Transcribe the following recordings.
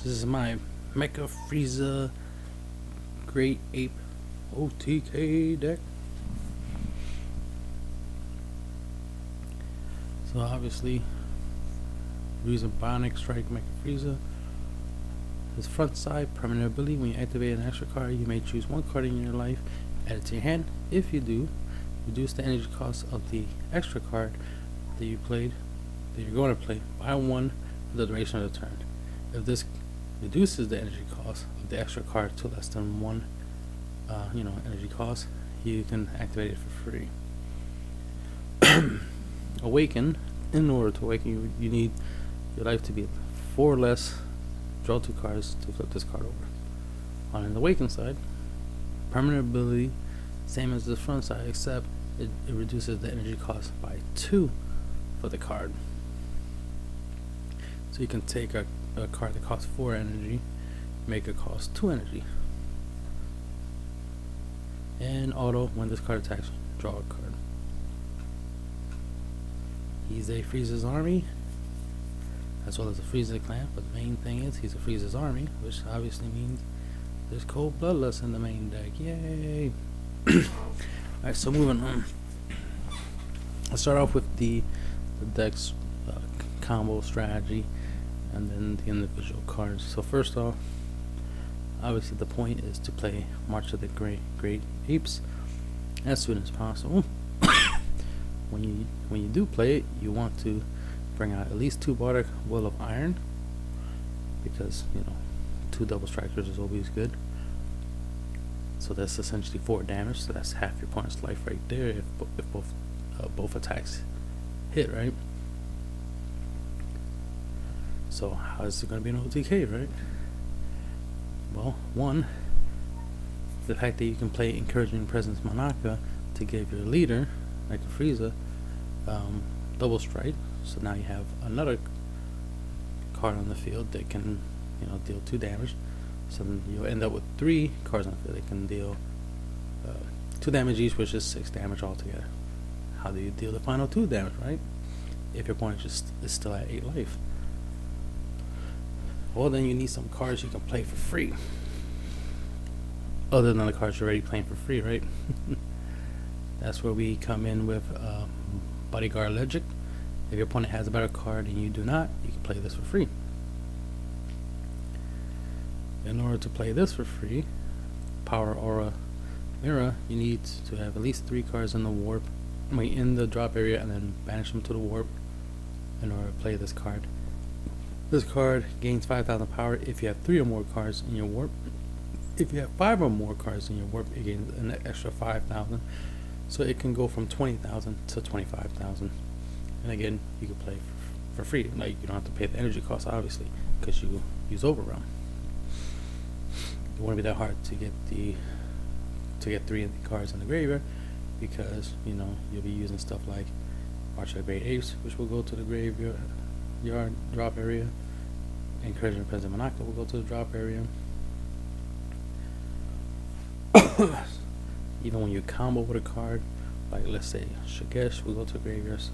This is my Mecha Frieza Great Ape OTK deck. So obviously, using Bionic Strike Mecha Frieza. His front side, permanent ability, when you activate an extra card, you may choose one card in your life, add it to your hand. If you do, reduce the energy cost of the extra card that you played, that you're going to play, by one for the duration of the turn. If this reduces the energy cost of the extra card to less than one, energy cost, you can activate it for free. Awaken. In order to awaken, you need your life to be 4 or less. Draw 2 cards to flip this card over. On the awaken side, permanent ability, same as the front side, except it reduces the energy cost by 2 for the card. So you can take a card that costs 4 energy, make it cost 2 energy. And auto, when this card attacks, draw a card. He's a Frieza's army, as well as a Frieza clan, but the main thing is he's a Frieza's army, which obviously means there's cold bloodless in the main deck. Yay! Alright, so moving on. I'll start off with the deck's combo strategy and then the individual cards. So first off, obviously the point is to play March of the Great Apes as soon as possible. When you do play it, you want to bring out at least 2 Bardic Will of Iron, because 2 double strikers is always good. So that's essentially 4 damage. So that's half your opponent's life right there if both attacks hit, right? So how is it going to be an OTK, right? Well, one, the fact that you can play Encouraging Presence Monaka to give your leader, like a Frieza, double strike. So now you have another card on the field that can, deal 2 damage. So then you'll end up with 3 cards on the field that can deal 2 damage each, which is 6 damage altogether. How do you deal the final 2 damage, right? If your opponent is still at 8 life. Well, then you need some cards you can play for free, other than the cards you're already playing for free, right? That's where we come in with Bodyguard Logic. If your opponent has a better card and you do not, you can play this for free. In order to play this for free, Power Aura Mirror, you need to have at least 3 cards in the warp, in the drop area, and then banish them to the warp in order to play this card. This card gains 5,000 power if you have 3 or more cards in your warp. If you have 5 or more cards in your warp, it gains an extra 5,000. So it can go from 20,000 to 25,000. And again, you can play for free. Like, you don't have to pay the energy cost, obviously, because you use Overwhelm. It won't be that hard to get 3 cards in the graveyard, because you'll be using stuff like March of the Great Apes, which will go to the graveyard drop area. Encouraging President Monaka will go to the drop area. Even when you combo with a card, like let's say Shagesh will go to the graveyard, so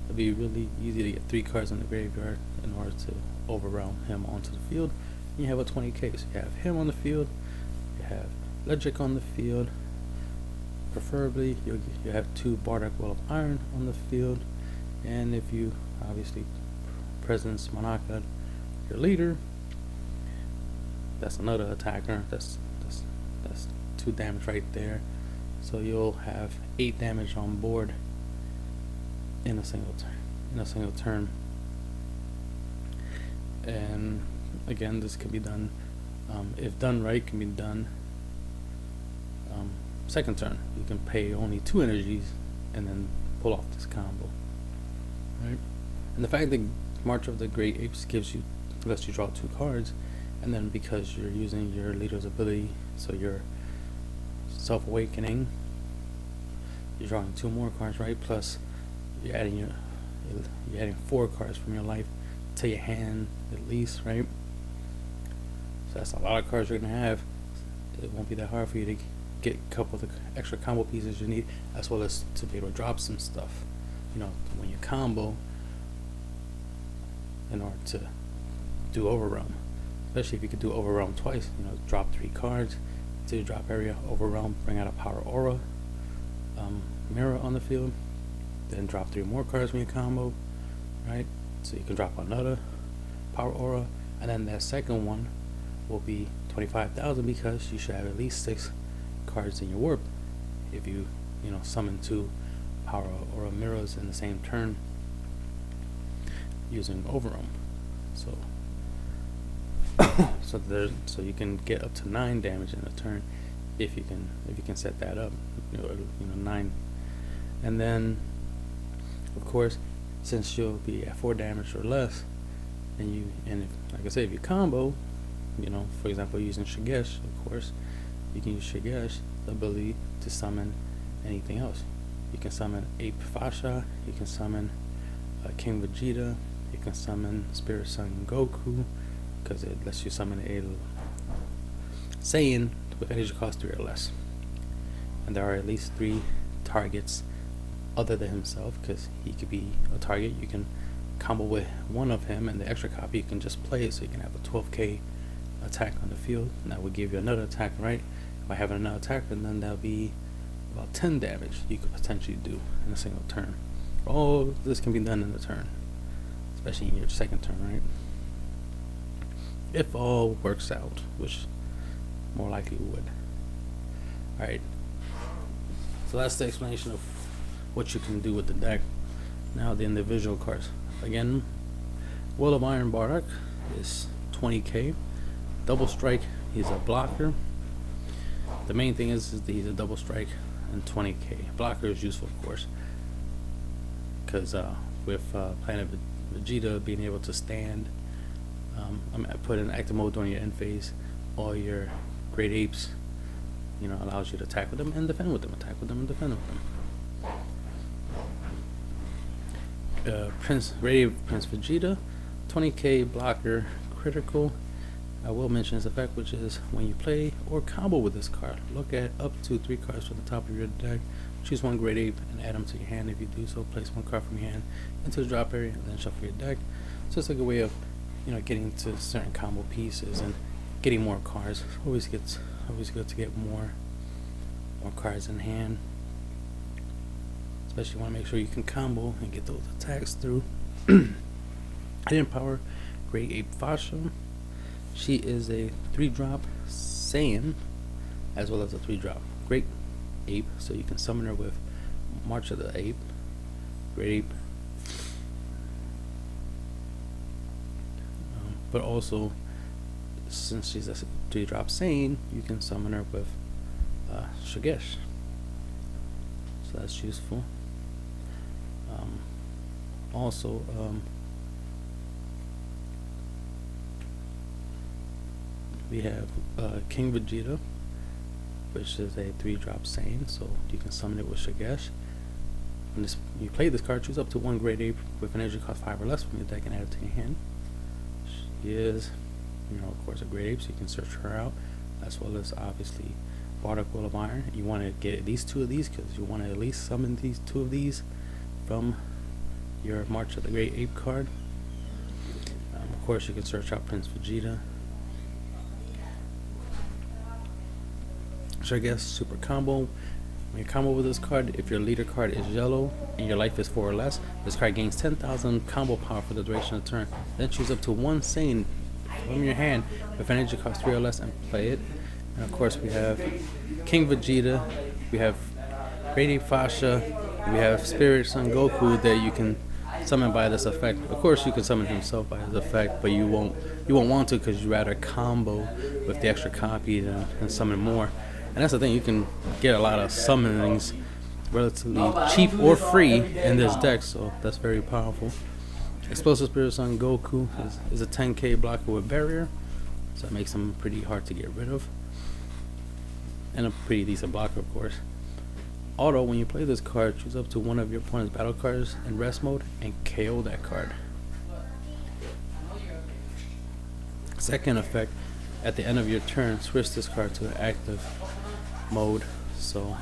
it'll be really easy to get 3 cards in the graveyard in order to overwhelm him onto the field. And you have a 20k, so you have him on the field, you have Logic on the field, preferably you have 2 Bardic Will of Iron on the field, and if you obviously Presence Monaka, your leader, that's another attacker, that's 2 damage right there. So you'll have 8 damage on board in a single turn. And again, this can be done, if done right, can be done second turn. You can pay only 2 energies and then pull off this combo, right? And the fact that March of the Great Apes lets you draw 2 cards, and then because you're using your leader's ability, so you're self-awakening, you're drawing 2 more cards, right? Plus you're adding 4 cards from your life to your hand at least, right? So that's a lot of cards you're gonna have. It won't be that hard for you to get a couple of the extra combo pieces you need, as well as to be able to drop some stuff. When you combo, in order to do Overwhelm. especially if you could do overwhelm twice. You know, drop 3 cards to your drop area, overwhelm, bring out a power aura, mirror on the field, then drop 3 more cards when you combo, right? So you can drop another power aura, and then that second one will be 25,000 because you should have at least 6 cards in your warp if you summon 2 power aura mirrors in the same turn using overwhelm. So so you can get up to 9 damage in a turn if you can set that up, 9. And then of course, since you'll be at 4 damage or less, and if, like I said, if you combo, for example, using Shigesh, of course, you can use Shigesh, the ability to summon anything else. You can summon Ape Fasha, you can summon King Vegeta, you can summon Spirit Son Goku, because it lets you summon a Saiyan with energy cost 3 or less. And there are at least 3 targets other than himself, because he could be a target. You can combo with one of him, and the extra copy you can just play it, so you can have a 12k attack on the field, and that would give you another attack, right? By having another attack, and then that'll be about 10 damage you could potentially do in a single turn. All this can be done in a turn, especially in your second turn, right? If all works out, which more likely would. Alright, so that's the explanation of what you can do with the deck. Now the individual cards. Again, Will of Iron Bardock is 20k. Double strike, he's a blocker. The main thing is that he's a double strike and 20k. Blocker is useful, of course, because with Planet Vegeta being able to stand, I put in active mode during your end phase, all your great apes, allows you to attack with them and defend with them, attack with them and defend with them. Prince Vegeta, 20k blocker, critical. I will mention his effect, which is when you play or combo with this card, look at up to 3 cards from the top of your deck, choose 1 great ape and add them to your hand. If you do so, place 1 card from your hand into the drop area and then shuffle your deck. So it's like a way of getting to certain combo pieces and getting more cards. Always good to get more cards in hand, especially want to make sure you can combo and get those attacks through. I didn't power Great Ape Fasha. She is a 3-drop Saiyan as well as a 3-drop Great Ape, so you can summon her with March of the Ape, Great Ape, but also since she's a 3-drop Saiyan, you can summon her with Shigesh, so that's useful. Also, we have King Vegeta, which is a 3-drop Saiyan, so you can summon it with Shigesh. When you play this card, choose up to 1 Great Ape with an energy cost 5 or less from your deck and add it to your hand. She is, of course, a Great Ape, so you can search her out, as well as obviously Bardock, Will of Iron. You want to get at least 2 of these because you want to at least summon these 2 of these from your March of the Great Ape card. Of course, you can search out Prince Vegeta. So I guess super combo. When you combo with this card, if your leader card is yellow and your life is 4 or less, this card gains 10,000 combo power for the duration of the turn. Then choose up to 1 Saiyan from your hand with energy cost 3 or less and play it. And of course, we have King Vegeta, we have Great Ape Fasha, we have Spirit Son Goku that you can summon by this effect. Of course, you can summon himself by his effect, but you won't want to because you rather combo with the extra copy and summon more. And that's the thing, you can get a lot of summonings relatively cheap or free in this deck, so that's very powerful. Explosive Spirit Son Goku is a 10k blocker with barrier, so that makes him pretty hard to get rid of. And a pretty decent blocker, of course. Auto, when you play this card, choose up to 1 of your opponent's battle cards in rest mode and KO that card. Second effect, at the end of your turn, switch this card to active mode. So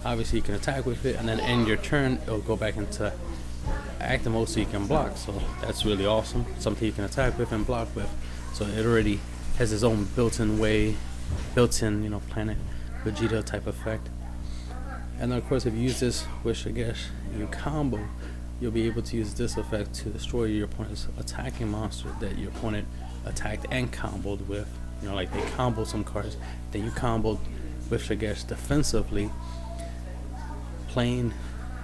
obviously you can attack with it, and then end your turn, it'll go back into active mode so you can block. So that's really awesome. Something you can attack with and block with. So it already has his own built-in you know, Planet Vegeta type effect. And then of course, if you use this with Shigesh and you combo, you'll be able to use this effect to destroy your opponent's attacking monster that your opponent attacked and comboed with. You know, like they comboed some cards, then you comboed with Shigesh defensively, playing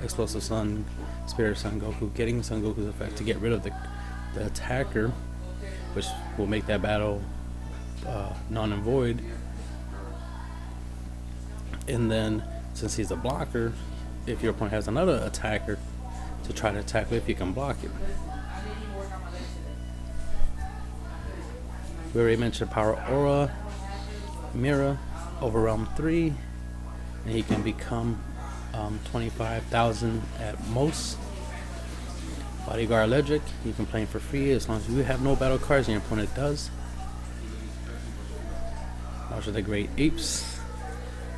Explosive Sun, Spirit Son Goku, getting Son Goku's effect to get rid of the attacker, which will make that battle non and void. And then, since he's a blocker, if your opponent has another attacker to try to attack with, you can block it. We already mentioned Power Aura, Mirror, Overwhelm 3, and he can become 25,000 at most. Bodyguard Electric, you can play him for free as long as you have no battle cards and your opponent does. Also the Great Apes,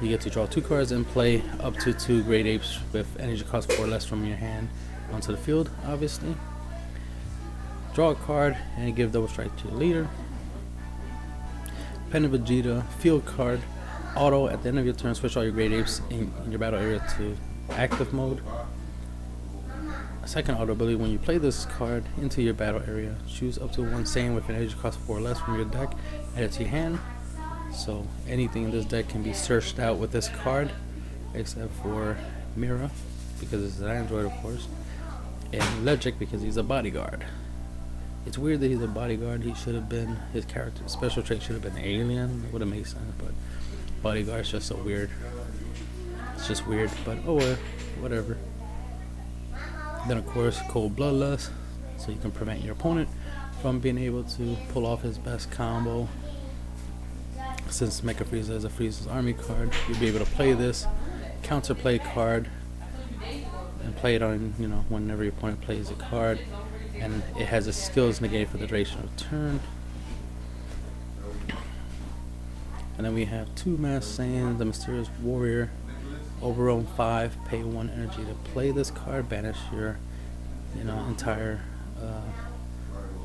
you get to draw 2 cards and play up to 2 Great Apes with energy cost 4 less from your hand onto the field, obviously. Draw a card and give double strike to your leader. Pendant Vegeta, field card, auto at the end of your turn, switch all your Great Apes in your battle area to active mode. A second auto ability, when you play this card into your battle area, choose up to 1 Saiyan with an energy cost 4 less from your deck, add it to your hand. So anything in this deck can be searched out with this card, except for Mira, because it's an android of course, and Electric because he's a bodyguard. It's weird that he's a bodyguard. He should have been, his character special trait should have been alien. It would have made sense, but bodyguard's just so weird. It's just weird, but oh well, whatever. Then of course Cold Bloodlust, so you can prevent your opponent from being able to pull off his best combo. Since Mecha Frieza is a Frieza's Army card, you'll be able to play this counterplay card and play it on, you know, whenever your opponent plays a card, and it has a skills negate for the duration of turn. And then we have 2 Masked Saiyans, the Mysterious Warrior, Overwhelm 5, pay 1 energy to play this card, banish your, you know, entire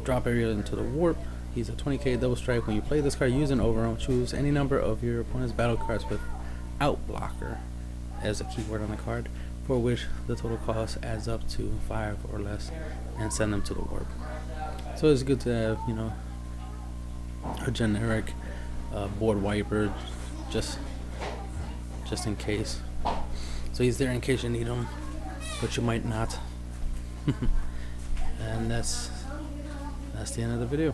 drop area into the warp. He's a 20k double strike. When you play this card, use an Overwhelm, choose any number of your opponent's battle cards without blocker as a keyword on the card, for which the total cost adds up to 5 or less, and send them to the warp. So it's good to have, you know, a generic board wiper just in case. So he's there in case you need him, but you might not. And that's the end of the video.